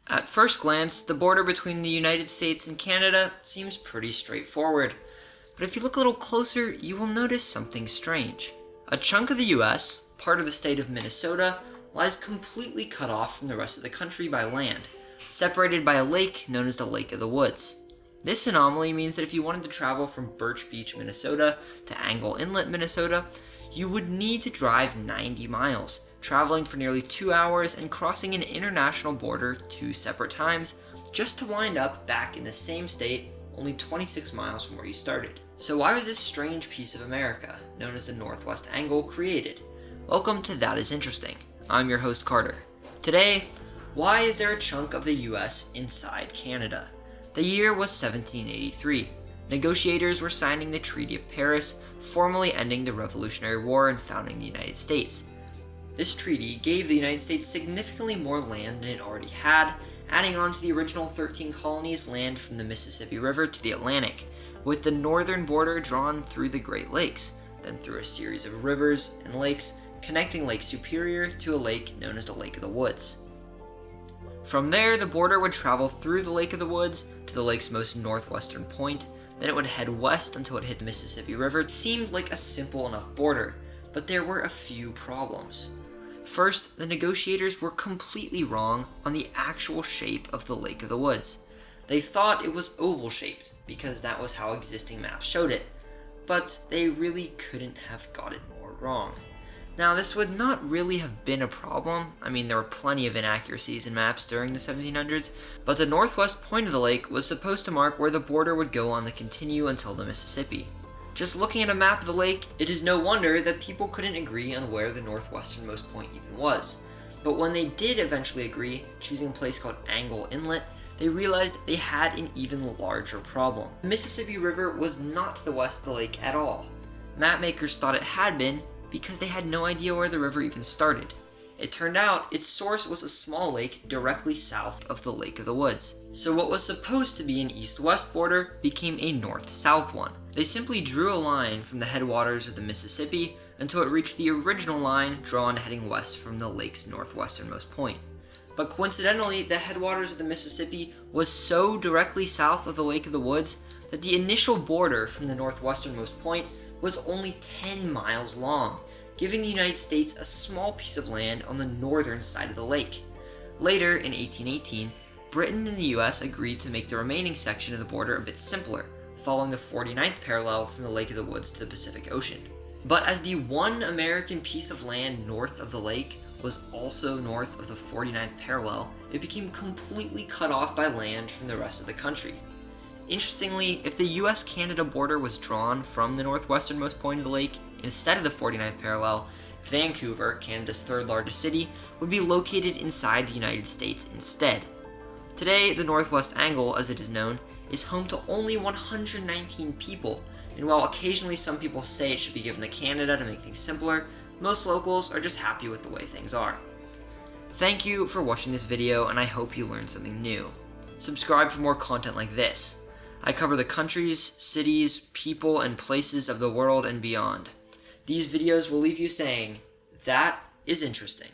At first glance, the border between the United States and Canada seems pretty straightforward. But if you look a little closer, you will notice something strange. A chunk of the US, part of the state of Minnesota, lies completely cut off from the rest of the country by land, separated by a lake known as the Lake of the Woods. This anomaly means that if you wanted to travel from Birch Beach, Minnesota to Angle Inlet, Minnesota, you would need to drive 90 miles, traveling for nearly 2 hours and crossing an international border 2 separate times, just to wind up back in the same state only 26 miles from where you started. So why was this strange piece of America, known as the Northwest Angle, created? Welcome to That Is Interesting. I'm your host Carter. Today, why is there a chunk of the US inside Canada? The year was 1783. Negotiators were signing the Treaty of Paris, formally ending the Revolutionary War and founding the United States. This treaty gave the United States significantly more land than it already had, adding on to the original 13 colonies land from the Mississippi River to the Atlantic, with the northern border drawn through the Great Lakes, then through a series of rivers and lakes, connecting Lake Superior to a lake known as the Lake of the Woods. From there, the border would travel through the Lake of the Woods to the lake's most northwestern point, then it would head west until it hit the Mississippi River. It seemed like a simple enough border, but there were a few problems. First, the negotiators were completely wrong on the actual shape of the Lake of the Woods. They thought it was oval-shaped, because that was how existing maps showed it, but they really couldn't have got it more wrong. Now, this would not really have been a problem. I mean, there were plenty of inaccuracies in maps during the 1700s, but the northwest point of the lake was supposed to mark where the border would go on the continue until the Mississippi. Just looking at a map of the lake, it is no wonder that people couldn't agree on where the northwesternmost point even was. But when they did eventually agree, choosing a place called Angle Inlet, they realized they had an even larger problem. The Mississippi River was not to the west of the lake at all. Mapmakers thought it had been, because they had no idea where the river even started. It turned out its source was a small lake directly south of the Lake of the Woods. So what was supposed to be an east-west border became a north-south one. They simply drew a line from the headwaters of the Mississippi until it reached the original line drawn heading west from the lake's northwesternmost point. But coincidentally, the headwaters of the Mississippi was so directly south of the Lake of the Woods that the initial border from the northwesternmost point was only 10 miles long, giving the United States a small piece of land on the northern side of the lake. Later, in 1818, Britain and the US agreed to make the remaining section of the border a bit simpler, following the 49th parallel from the Lake of the Woods to the Pacific Ocean. But as the one American piece of land north of the lake was also north of the 49th parallel, it became completely cut off by land from the rest of the country. Interestingly, if the US-Canada border was drawn from the northwesternmost point of the lake instead of the 49th parallel, Vancouver, Canada's third largest city, would be located inside the United States instead. Today, the Northwest Angle, as it is known, is home to only 119 people, and while occasionally some people say it should be given to Canada to make things simpler, most locals are just happy with the way things are. Thank you for watching this video, and I hope you learned something new. Subscribe for more content like this. I cover the countries, cities, people, and places of the world and beyond. These videos will leave you saying, "That is interesting."